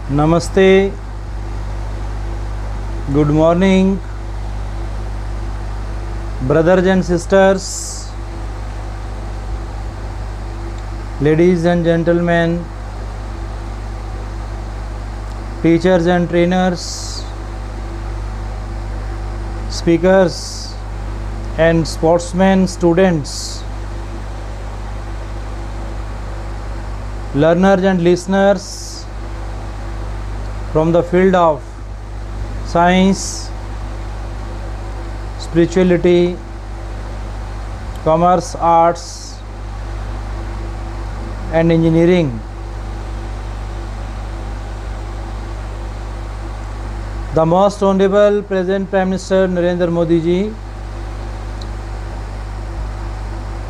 Namaste, good morning, brothers and sisters, ladies and gentlemen, teachers and trainers, speakers and sportsmen, students, learners and listeners from the field of science, spirituality, commerce, arts and engineering. The most honorable present Prime Minister Narendra Modi ji,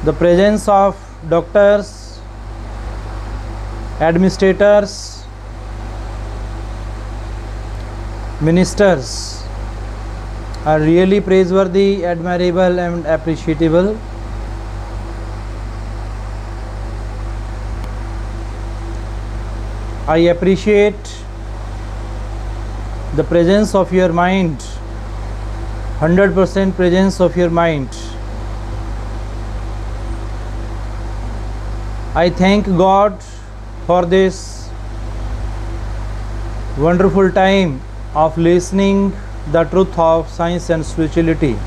the presence of doctors, administrators, ministers are really praiseworthy, admirable and appreciable. I appreciate the presence of your mind, 100% presence of your mind. I thank God for this wonderful time of listening the truth of science and spirituality.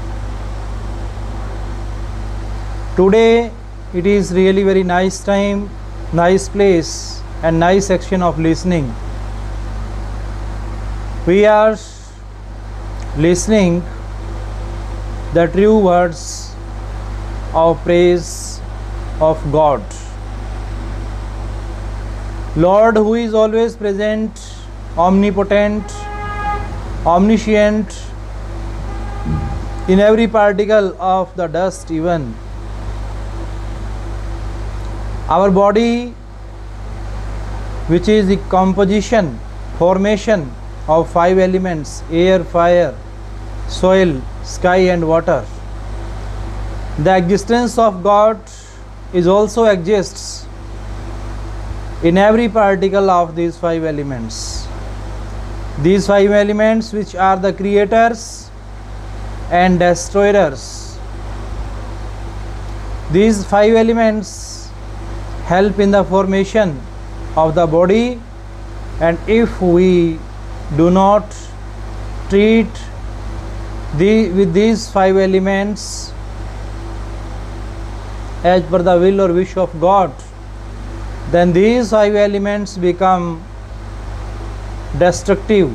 Today it is really very nice time, nice place and nice section of listening. We are listening the true words of praise of God. Lord, who is always present, omnipotent, omniscient, in every particle of the dust even. Our body, which is the composition, formation of 5 elements: air, fire, soil, sky and water. The existence of God is also exists in every particle of these 5 elements. These 5 elements, which are the creators and destroyers. These 5 elements help in the formation of the body, and if we do not treat with these 5 elements as per the will or wish of God, then these 5 elements become destructive,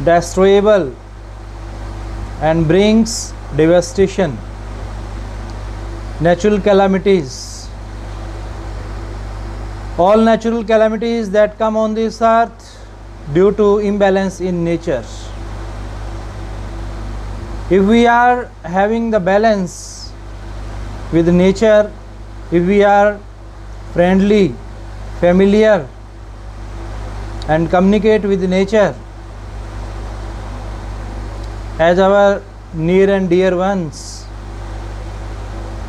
destroyable and brings devastation, natural calamities. All natural calamities that come on this earth due to imbalance in nature. If we are having the balance with nature, if we are friendly, familiar and communicate with nature as our near and dear ones,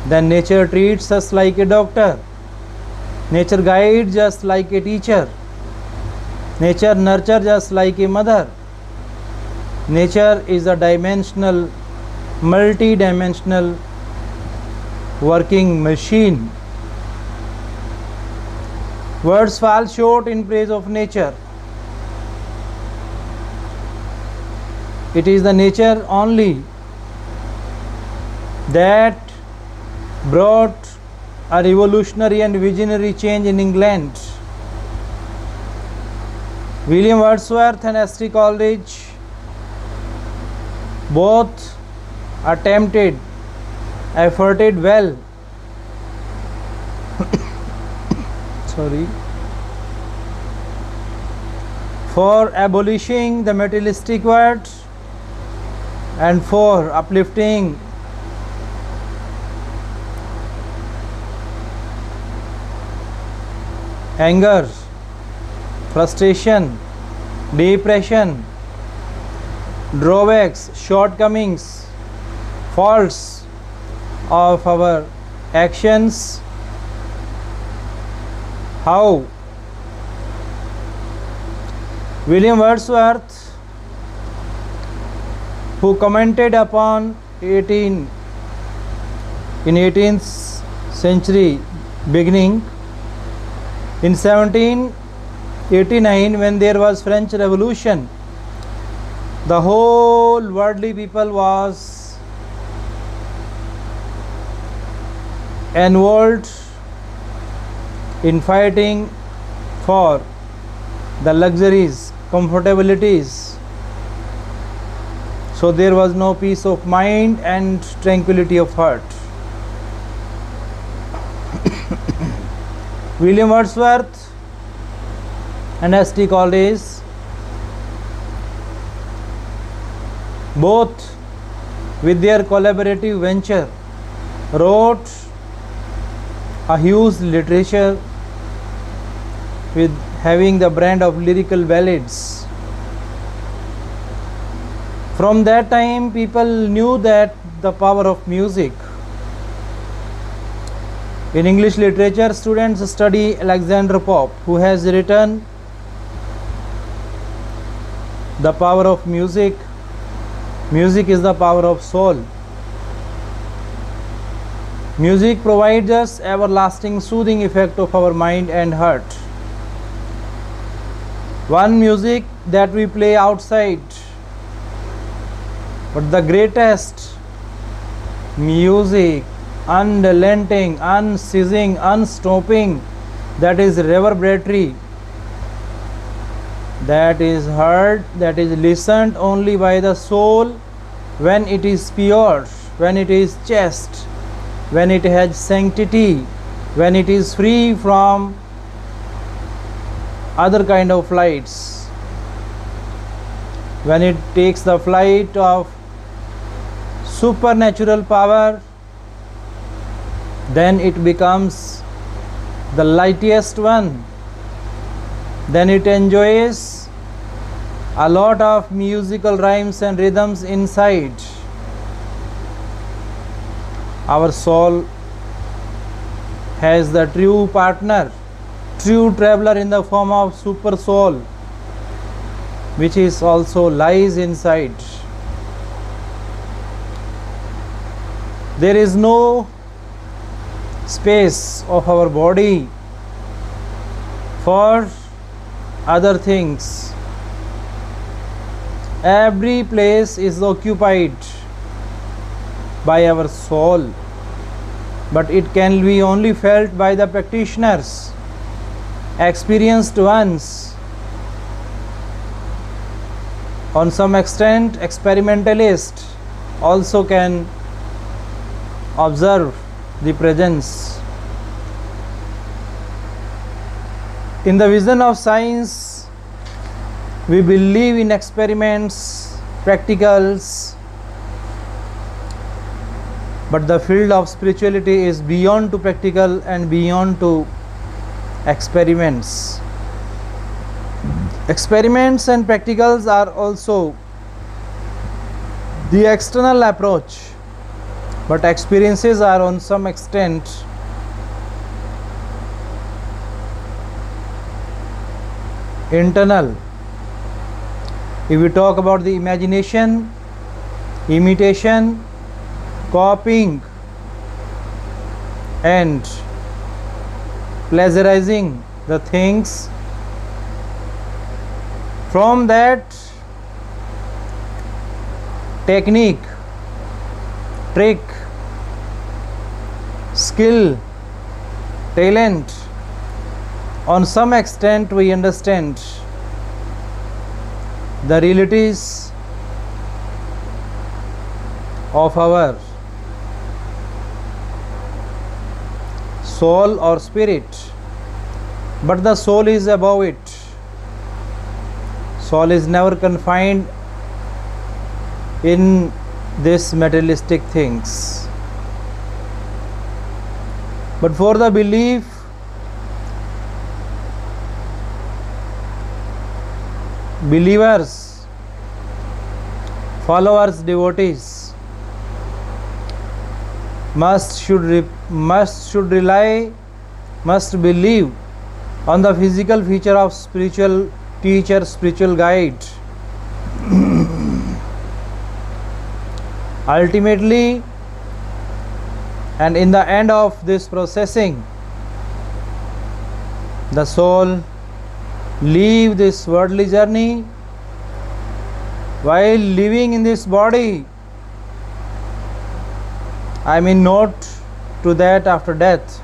then nature treats us like a doctor, nature guides us like a teacher, nature nurtures us like a mother. Nature is a dimensional, multi-dimensional working machine. Words fall short in praise of nature. It is the nature only that brought a revolutionary and visionary change in England. William Wordsworth and S.T. Coleridge both efforted well for abolishing the materialistic world and for uplifting anger, frustration, depression, drawbacks, shortcomings, faults of our actions. How William Wordsworth, who commented upon in 18th century beginning, in 1789, when there was French Revolution, the whole worldly people was involved in fighting for the luxuries, comfortabilities. So there was no peace of mind and tranquility of heart. William Wordsworth and S.T. Coleridge, both with their collaborative venture, wrote a huge literature with having the brand of lyrical ballads. From that time, people knew that the power of music. In English literature, students study Alexander Pope, who has written The Power of Music. Music is the power of soul. Music provides us everlasting soothing effect of our mind and heart. One music that we play outside, but the greatest music, unrelenting, unceasing, unstopping, that is reverberatory, that is heard, that is listened only by the soul when it is pure, when it is chaste, when it has sanctity, when it is free from other kind of flights, when it takes the flight of supernatural power, then it becomes the lightest one. Then it enjoys a lot of musical rhymes and rhythms inside. Our soul has the true partner, true traveler in the form of super soul, which is also lies inside. There is no space of our body for other things. Every place is occupied by our soul, but it can be only felt by the practitioners, experienced ones. On some extent, experimentalists also can observe the presence. In the vision of science, we believe in experiments, practicals, but the field of spirituality is beyond to practical and beyond to experiments. Experiments and practicals are also the external approach, but experiences are on some extent internal. If we talk about the imagination, imitation, copying and pleasurizing the things, from that technique, trick, skill, talent, on some extent we understand the realities of our soul or spirit, but the soul is above it. Soul is never confined in this materialistic things. But for the believers, followers, devotees must believe on the physical feature of spiritual teacher, spiritual guide. Ultimately, and in the end of this processing, the soul leave this worldly journey. While living in this body, I mean not to that after death.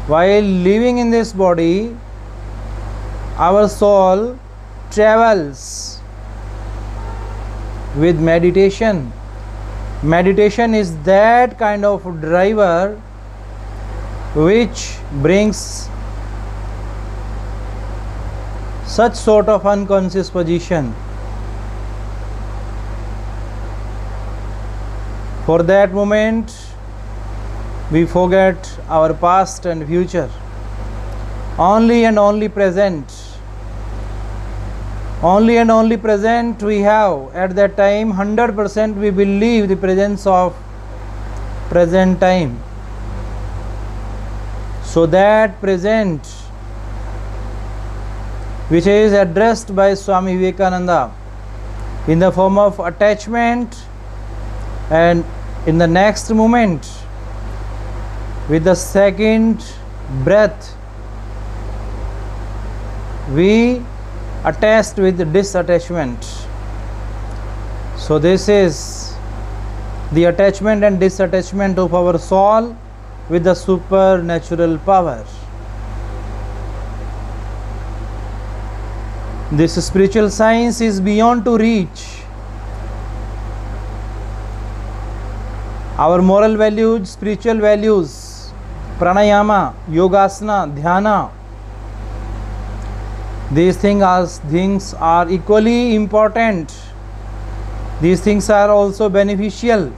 While living in this body, our soul travels with meditation. Meditation is that kind of driver which brings such sort of unconscious position. For that moment, we forget our past and future. Only and only present. Only and only present we have. At that time, 100% we believe the presence of present time. So that present, which is addressed by Swami Vivekananda in the form of attachment, and in the next moment, with the second breath, we attached with disattachment. So this is the attachment and disattachment of our soul with the supernatural power. This spiritual science is beyond to reach. Our moral values, spiritual values, pranayama, yogasana, dhyana, these things are equally important. These things are also beneficial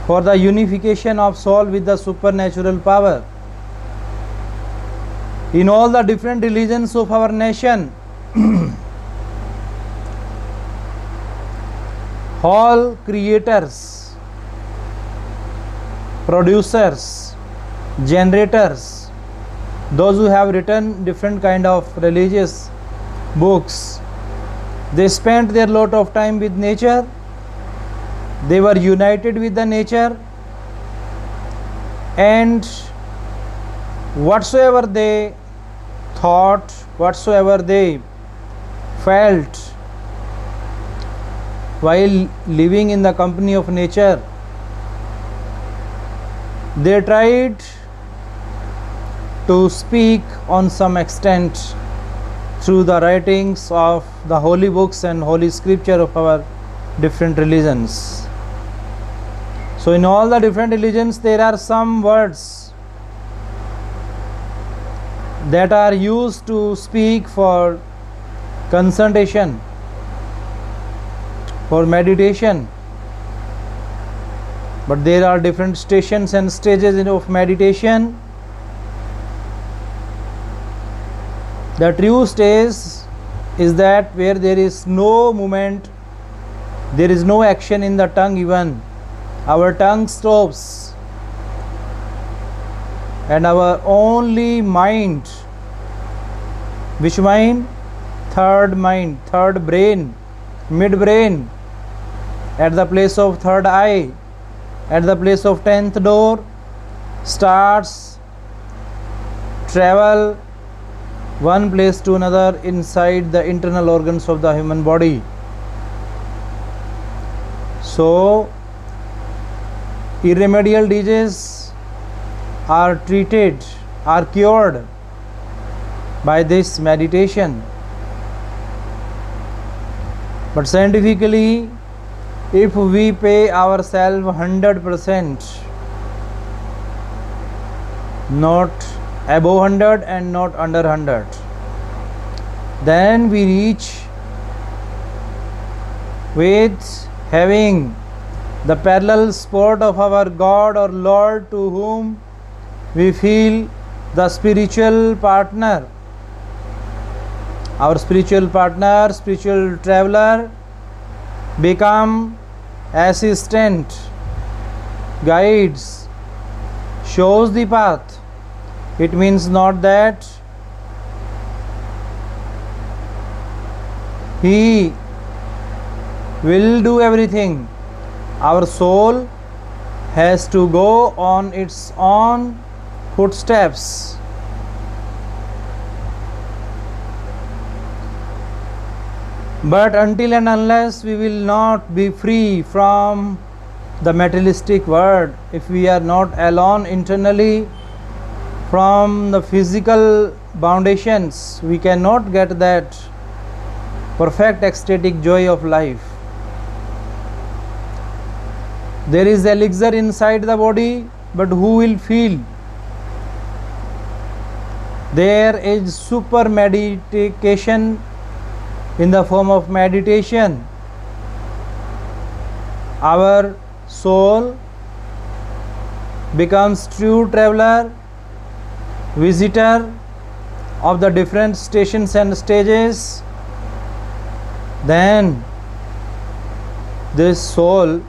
for the unification of soul with the supernatural power. In all the different religions of our nation, all creators, producers, generators, those who have written different kind of religious books, they spent their lot of time with nature. They were united with the nature, and whatsoever they thought, whatsoever they felt while living in the company of nature, they tried to speak on some extent through the writings of the holy books and holy scripture of our different religions. So in all the different religions, there are some words that are used to speak for concentration, for meditation. But there are different stations and stages of meditation. The true stage is that where there is no movement, there is no action in the tongue even. Our tongue stops, and our only mind, which mind? Third mind, third brain, midbrain, at the place of third eye, at the place of 10th door, starts travel one place to another inside the internal organs of the human body. So irremediable diseases are treated, are cured by this meditation. But scientifically, if we pay ourselves 100%, not above 100 and not under 100, then we reach with having the parallel sport of our God or Lord, to whom we feel the spiritual partner. Our spiritual partner, spiritual traveler, become assistant, guides, shows the path. It means not that He will do everything. Our soul has to go on its own footsteps. But until and unless we will not be free from the materialistic world, if we are not alone internally from the physical foundations, we cannot get that perfect ecstatic joy of life. There is elixir inside the body, but who will feel? There is super meditation in the form of meditation. Our soul becomes true traveler, visitor of the different stations and stages. Then this soul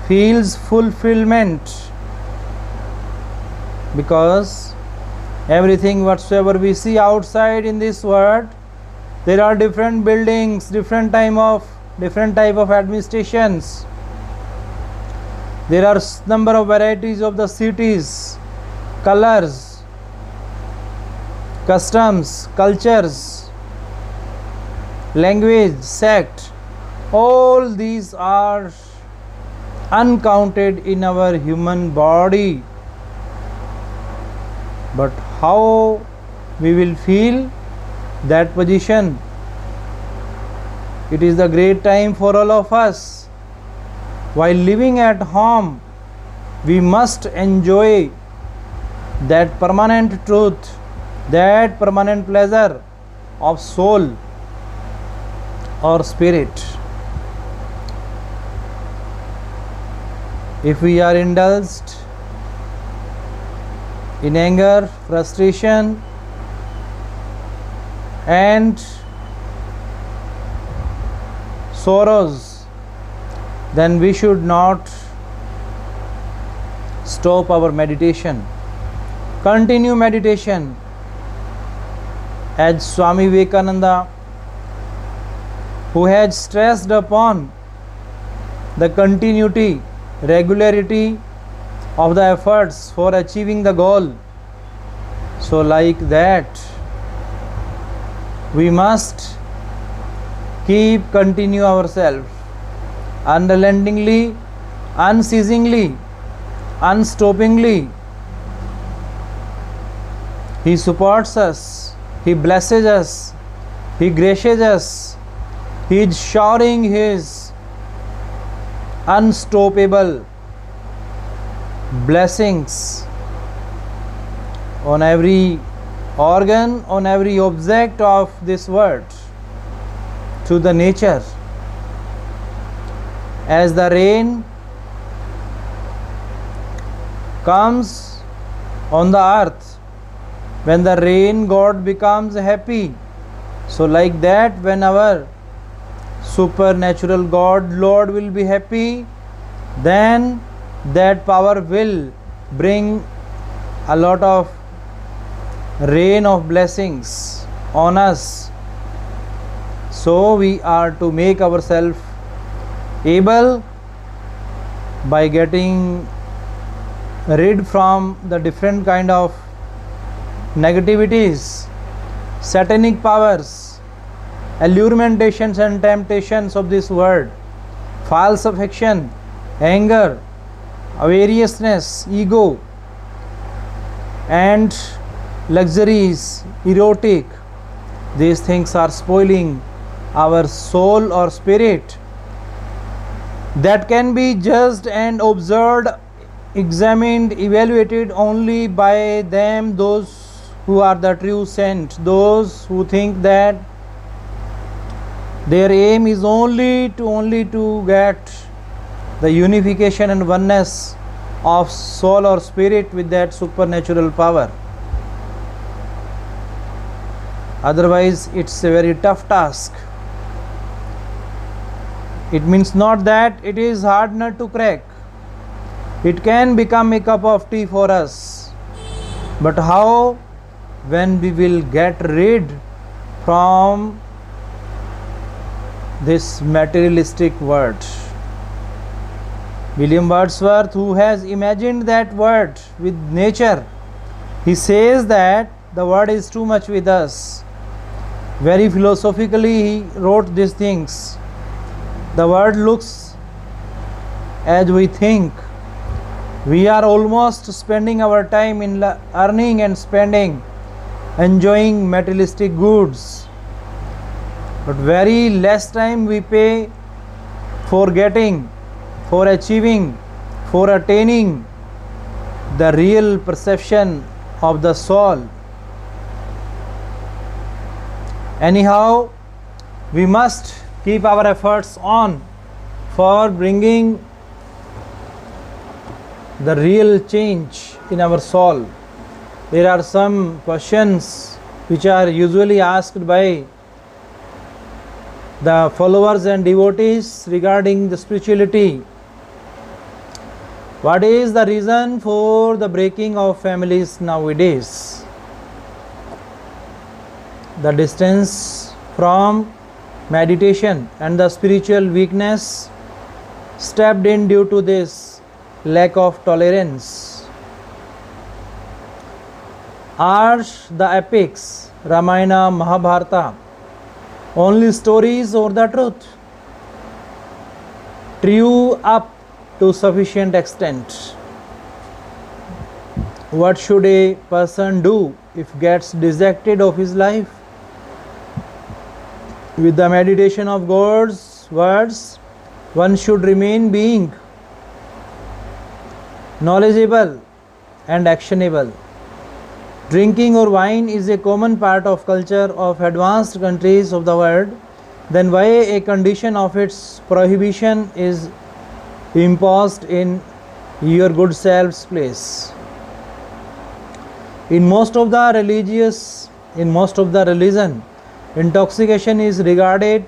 feels fulfillment, because everything whatsoever we see outside in this world, there are different buildings, different type of administrations. There are number of varieties of the cities, colors, customs, cultures, language, sect. All these are uncounted in our human body. But how we will feel that position? It is the great time for all of us. While living at home, we must enjoy that permanent truth, that permanent pleasure of soul or spirit. If we are indulged in anger, frustration, and sorrows, then we should not stop our meditation. Continue meditation. As Swami Vivekananda, who has stressed upon the continuity, regularity of the efforts for achieving the goal, so like that we must continue ourselves unrelentingly, unceasingly, unstoppingly. He supports us, He blesses us, He graces us, He is showering His unstoppable blessings on every organ, on every object of this world, to the nature. As the rain comes on the earth, when the rain god becomes happy, so like that when our supernatural God, Lord, will be happy, then that power will bring a lot of rain of blessings on us. So we are to make ourselves able by getting rid from the different kind of negativities, satanic powers, allurementations and temptations of this world, false affection, anger, avariciousness, ego, and luxuries, erotic. These things are spoiling our soul or spirit. That can be judged and observed, examined, evaluated only by them, those who are the true saint, those who think that their aim is only to get the unification and oneness of soul or spirit with that supernatural power. Otherwise, it's a very tough task. It means not that it is hard nut to crack. It can become a cup of tea for us. But how? When we will get rid from this materialistic world. William Wordsworth, who has imagined that world with nature, he says that the world is too much with us. Very philosophically he wrote these things. The world looks as we think. We are almost spending our time in earning and spending, enjoying materialistic goods, but very less time we pay for getting, for achieving, for attaining the real perception of the soul. Anyhow, we must keep our efforts on for bringing the real change in our soul. There are some questions which are usually asked by the followers and devotees regarding the spirituality. What is the reason for the breaking of families nowadays? The distance from meditation and the spiritual weakness stepped in due to this lack of tolerance. Are the epics, Ramayana, Mahabharata, only stories or the truth? True up to sufficient extent. What should a person do if gets dejected of his life? With the meditation of God's words, one should remain being knowledgeable and actionable. Drinking or wine is a common part of culture of advanced countries of the world. Then why a condition of its prohibition is imposed in your good self's place? In most of the religion, intoxication is regarded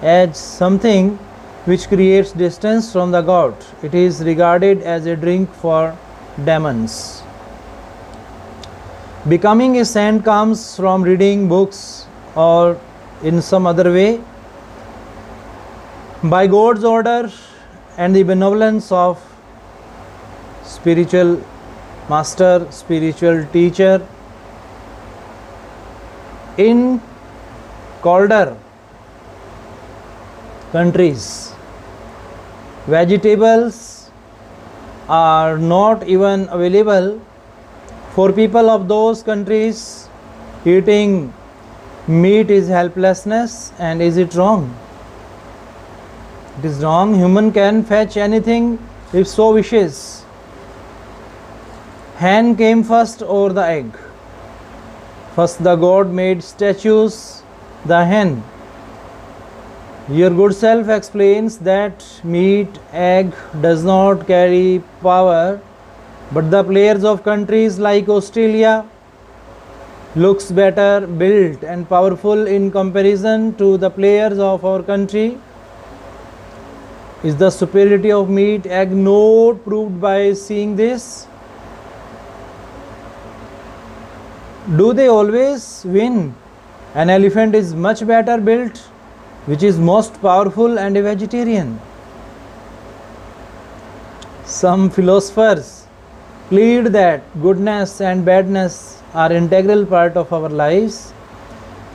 as something which creates distance from the God. It is regarded as a drink for demons. Becoming a saint comes from reading books or in some other way. By God's order and the benevolence of spiritual master, spiritual teacher, in colder countries, vegetables are not even available for people of those countries. Eating meat is helplessness, and is it wrong? It is wrong. Human can fetch anything if so wishes. Hen came first or the egg? First the God made statues, the hen. Your good self explains that meat, egg does not carry power, but the players of countries like Australia looks better built and powerful in comparison to the players of our country. Is the superiority of meat, egg not proved by seeing this? Do they always win? An elephant is much better built, which is most powerful, and a vegetarian. Some philosophers plead that goodness and badness are integral part of our lives.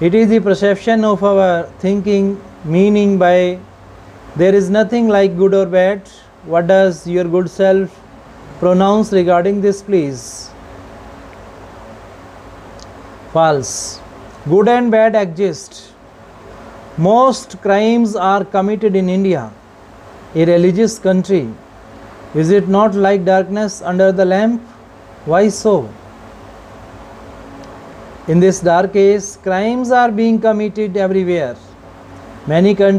It is the perception of our thinking, meaning by there is nothing like good or bad. What does your good self pronounce regarding this, please? False. Good and bad exist. Most crimes are committed in India, a religious country. Is it not like darkness under the lamp? Why so? In this dark age, crimes are being committed everywhere. Many countries